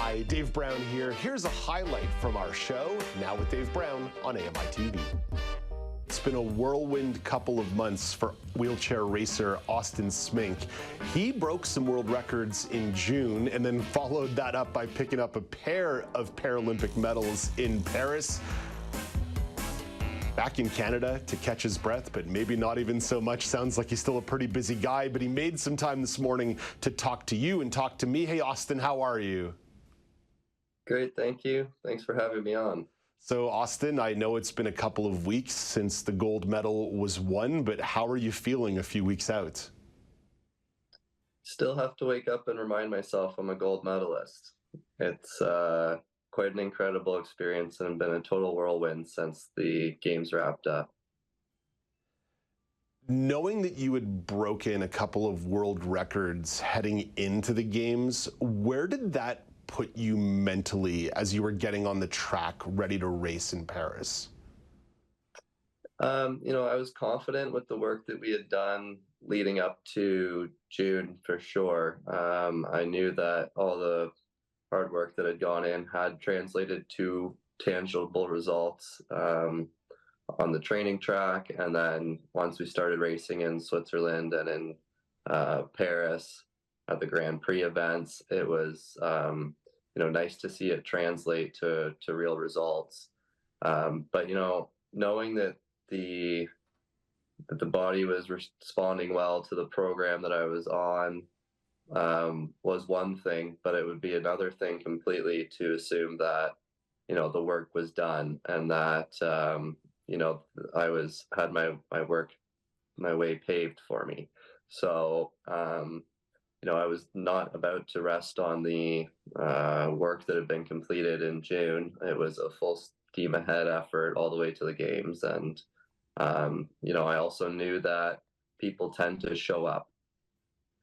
Hi, Dave Brown here. Here's a highlight from our show, Now with Dave Brown on AMI-TV. It's been a whirlwind couple of months for wheelchair racer Austin Smeenk. He broke some world records in June and then followed that up by picking up a pair of Paralympic medals in Paris. Back in Canada to catch his breath, but maybe not even so much. Sounds like he's still a pretty busy guy, but he made some time this morning to talk to you and talk to me. Hey, Austin, how are you? Great, thank you. Thanks for having me on. So, Austin, I know it's been a couple of weeks since the gold medal was won, but how are you feeling a few weeks out? Still have to wake up and remind myself I'm a gold medalist. It's quite an incredible experience and been a total whirlwind since the games wrapped up. Knowing that you had broken a couple of world records heading into the games, where did that put you mentally as you were getting on the track ready to race in Paris? I was confident with the work that we had done leading up to June for sure. I knew that all the hard work that had gone in had translated to tangible results on the training track. And then once we started racing in Switzerland and in Paris at the Grand Prix events, it was nice to see it translate to real results. But knowing that the body was responding well to the program that I was on was one thing, but it would be another thing completely to assume that the work was done and that I had my way paved for me. So I was not about to rest on the work that had been completed in June. It was a full steam ahead effort all the way to the games. And, I also knew that people tend to show up.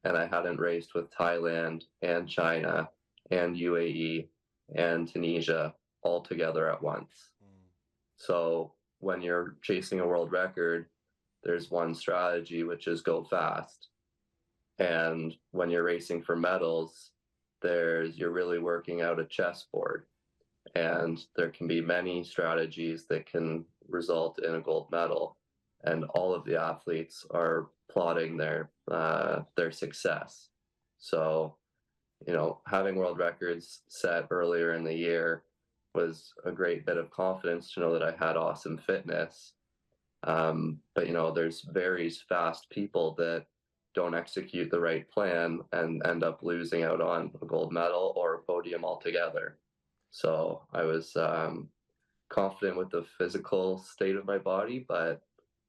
And I hadn't raced with Thailand and China and UAE and Tunisia all together at once. So when you're chasing a world record, there's one strategy, which is go fast. And when you're racing for medals, you're really working out a chessboard. And there can be many strategies that can result in a gold medal. And all of the athletes are plotting their success. So, having world records set earlier in the year was a great bit of confidence to know that I had awesome fitness. But there's very fast people that don't execute the right plan and end up losing out on a gold medal or a podium altogether. So I was confident with the physical state of my body, but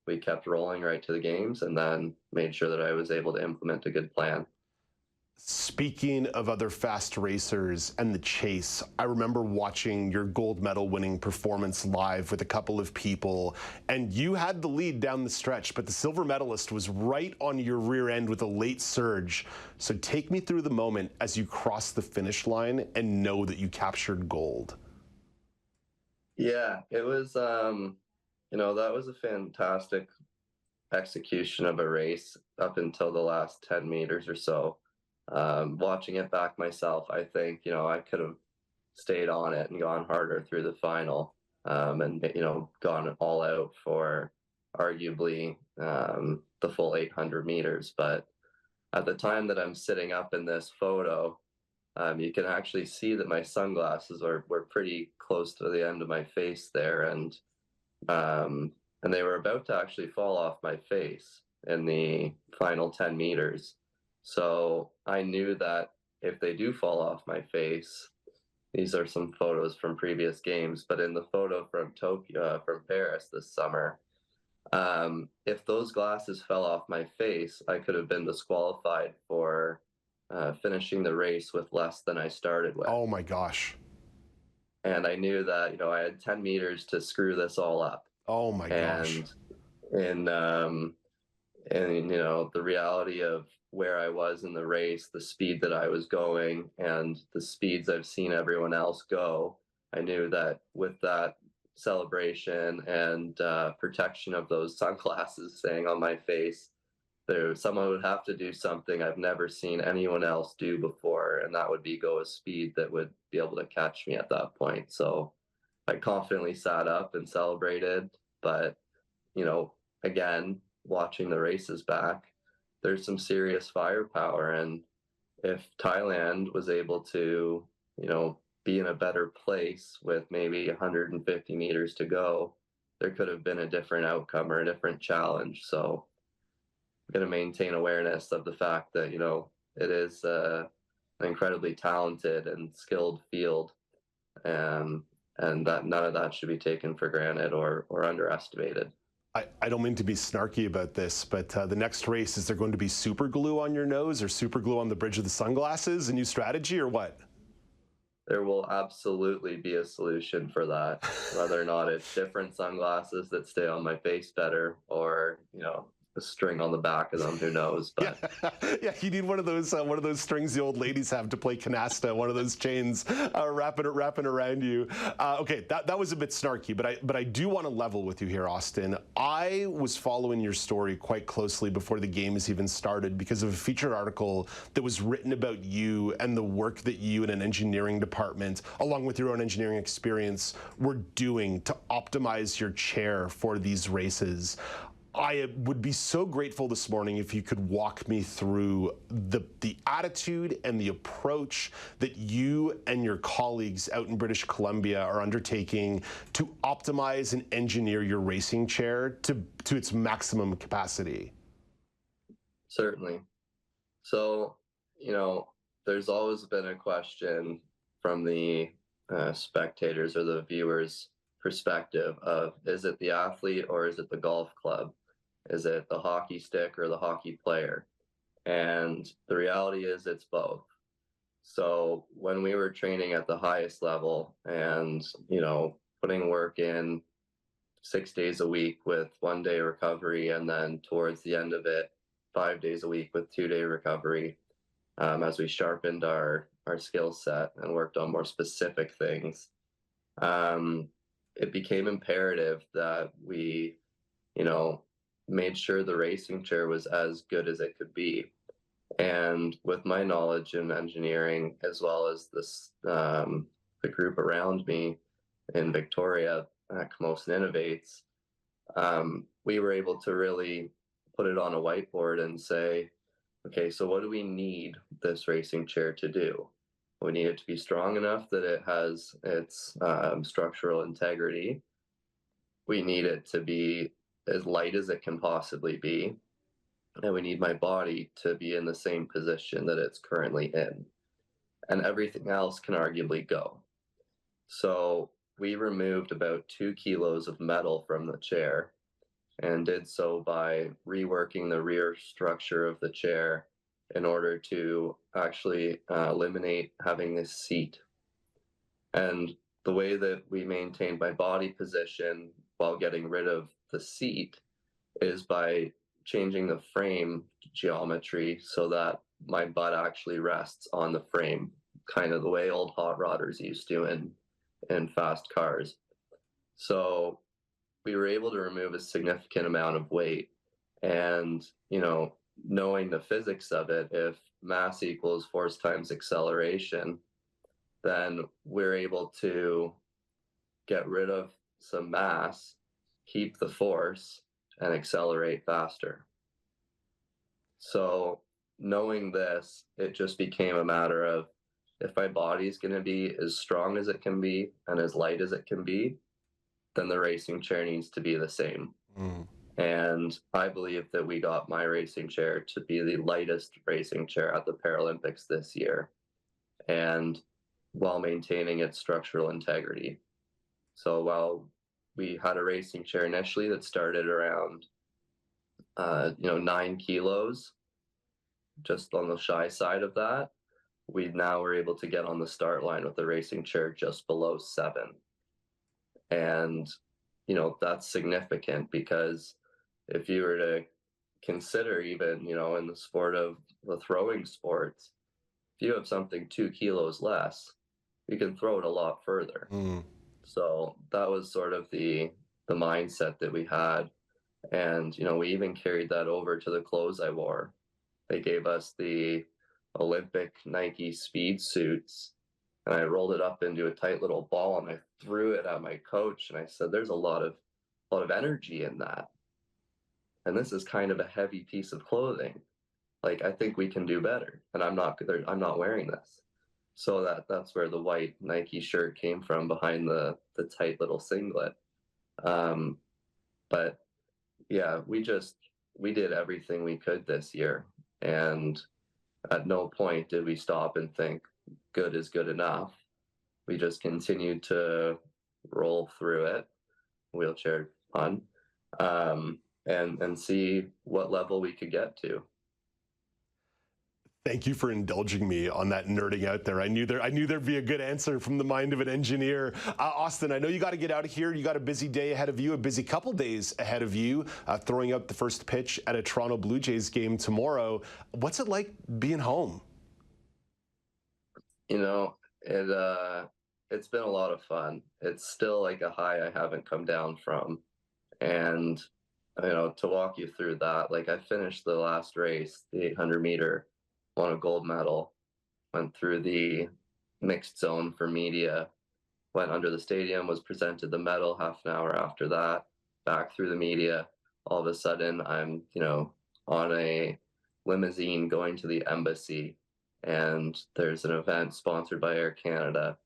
we kept rolling right to the games and then made sure that I was able to implement a good plan. Speaking of other fast racers and the chase, I remember watching your gold medal winning performance live with a couple of people, and you had the lead down the stretch, but the silver medalist was right on your rear end with a late surge. So take me through the moment as you crossed the finish line and know that you captured gold. Yeah, it was, that was a fantastic execution of a race up until the last 10 meters or so. Watching it back myself, I think, I could have stayed on it and gone harder through the final and, gone all out for arguably the full 800 meters. But at the time that I'm sitting up in this photo, you can actually see that my sunglasses were pretty close to the end of my face there. And they were about to actually fall off my face in the final 10 meters. So I knew that if they do fall off my face, these are some photos from previous games, but in the photo from Paris this summer, if those glasses fell off my face, I could have been disqualified for finishing the race with less than I started with. Oh my gosh. And I knew that, I had 10 meters to screw this all up. Oh my gosh. And the reality of where I was in the race, the speed that I was going, and the speeds I've seen everyone else go, I knew that with that celebration and protection of those sunglasses staying on my face, someone would have to do something I've never seen anyone else do before, and that would be go a speed that would be able to catch me at that point. So I confidently sat up and celebrated, but again, watching the races back, there's some serious firepower, and if Thailand was able to, be in a better place with maybe 150 meters to go, there could have been a different outcome or a different challenge. So going to maintain awareness of the fact that it is an incredibly talented and skilled field, and that none of that should be taken for granted or underestimated. I don't mean to be snarky about this, but the next race, is there going to be super glue on your nose or super glue on the bridge of the sunglasses? A new strategy or what? There will absolutely be a solution for that, whether or not it's different sunglasses that stay on my face better, or a string on the back of them, who knows? But yeah, you need one of those strings the old ladies have to play canasta, one of those chains wrapping around you. Okay, that was a bit snarky, but I do want to level with you here, Austin. I was following your story quite closely before the games even started because of a featured article that was written about you and the work that you and an engineering department, along with your own engineering experience, were doing to optimize your chair for these races. I would be so grateful this morning if you could walk me through the attitude and the approach that you and your colleagues out in British Columbia are undertaking to optimize and engineer your racing chair to its maximum capacity. Certainly. So, there's always been a question from the spectators or the viewers' perspective of, is it the athlete or is it the golf club? Is it the hockey stick or the hockey player? And the reality is it's both. So when we were training at the highest level and, putting work in 6 days a week with 1 day recovery, and then towards the end of it, 5 days a week with 2 day recovery, as we sharpened our skill set and worked on more specific things, it became imperative that we, made sure the racing chair was as good as it could be. And with my knowledge in engineering, as well as this, the group around me in Victoria at Camosun Innovates, we were able to really put it on a whiteboard and say, okay, so what do we need this racing chair to do? We need it to be strong enough that it has its structural integrity. We need it to be as light as it can possibly be. And we need my body to be in the same position that it's currently in. And everything else can arguably go. So we removed about 2 kilos of metal from the chair, and did so by reworking the rear structure of the chair in order to actually eliminate having this seat. And the way that we maintained my body position while getting rid of the seat is by changing the frame geometry so that my butt actually rests on the frame, kind of the way old hot rodders used to in fast cars. So we were able to remove a significant amount of weight, and knowing the physics of it, if mass equals force times acceleration, then we're able to get rid of some mass, keep the force, and accelerate faster. So knowing this, it just became a matter of, if my body's going to be as strong as it can be and as light as it can be, then the racing chair needs to be the same. And I believe that we got my racing chair to be the lightest racing chair at the Paralympics this year, and while maintaining its structural integrity. So while we had a racing chair initially that started around 9 kilos, just on the shy side of that, we now were able to get on the start line with the racing chair just below 7. And that's significant, because if you were to consider, even in the sport of the throwing sports, if you have something 2 kilos less, you can throw it a lot further. So that was sort of the mindset that we had. And, we even carried that over to the clothes I wore. They gave us the Olympic Nike speed suits, and I rolled it up into a tight little ball and I threw it at my coach. And I said, there's a lot of energy in that. And this is kind of a heavy piece of clothing. Like, I think we can do better. And I'm not wearing this. So that's where the white Nike shirt came from, behind the tight little singlet. But yeah, we did everything we could this year. And at no point did we stop and think good is good enough. We just continued to roll through it, wheelchair fun, and see what level we could get to. Thank you for indulging me on that nerding out there. I knew there'd be a good answer from the mind of an engineer. Austin, I know you got to get out of here. You got a busy day ahead of you, a busy couple days ahead of you, throwing out the first pitch at a Toronto Blue Jays game tomorrow. What's it like being home? It's been a lot of fun. It's still like a high I haven't come down from. And, to walk you through that, like, I finished the last race, the 800 meter, won a gold medal, went through the mixed zone for media, went under the stadium, was presented the medal half an hour after that, back through the media. All of a sudden, I'm, on a limousine going to the embassy, and there's an event sponsored by Air Canada,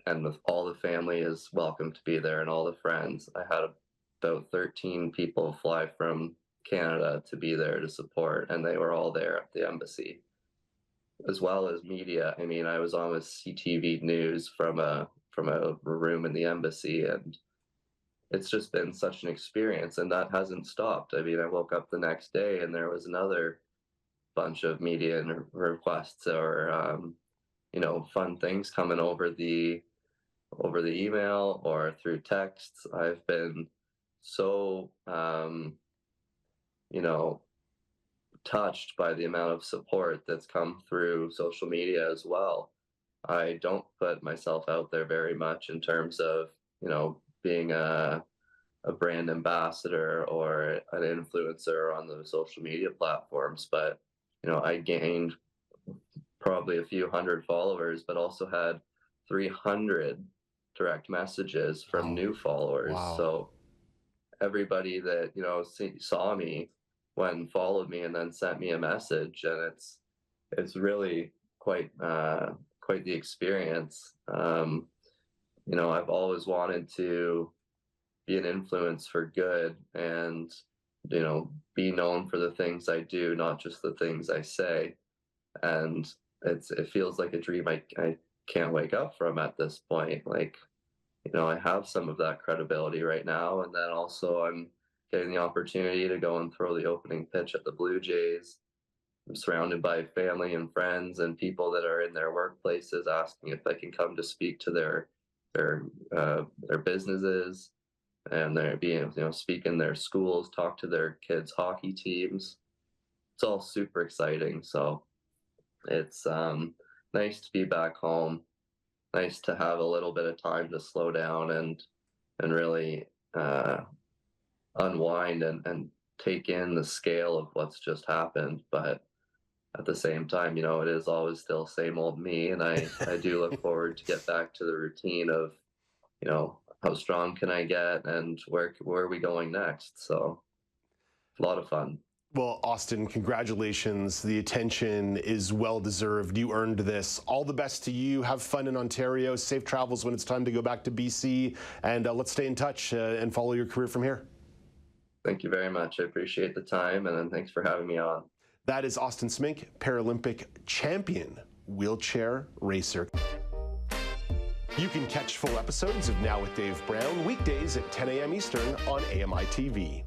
and all the family is welcome to be there, and all the friends. I had about 13 people fly from Canada to be there to support, and they were all there at the embassy, as well as media. I mean, I was on with CTV News from a room in the embassy, and it's just been such an experience, and that hasn't stopped. I mean, I woke up the next day and there was another bunch of media requests, or fun things coming over the email or through texts. I've been so touched by the amount of support that's come through social media as well. I don't put myself out there very much in terms of being a brand ambassador or an influencer on the social media platforms, but I gained probably a few hundred followers, but also had 300 direct messages from new followers. Wow. So everybody that saw me followed me and then sent me a message, and it's really quite the experience. I've always wanted to be an influence for good, and be known for the things I do, not just the things I say. And it feels like a dream I can't wake up from at this point. Like, I have some of that credibility right now, and then also I'm getting the opportunity to go and throw the opening pitch at the Blue Jays. I'm surrounded by family and friends and people that are in their workplaces asking if I can come to speak to their businesses, and they're being, speak in their schools, talk to their kids' hockey teams. It's all super exciting. So it's nice to be back home. Nice to have a little bit of time to slow down and really unwind and take in the scale of what's just happened. But at the same time, it is always still same old me, and I do look forward to get back to the routine of, how strong can I get and where are we going next? So a lot of fun. Well, Austin, congratulations. The attention is well-deserved. You earned this. All the best to you. Have fun in Ontario. Safe travels when it's time to go back to BC. And let's stay in touch and follow your career from here. Thank you very much. I appreciate the time, and thanks for having me on. That is Austin Smeenk, Paralympic champion wheelchair racer. You can catch full episodes of Now with Dave Brown weekdays at 10 a.m. Eastern on AMI TV.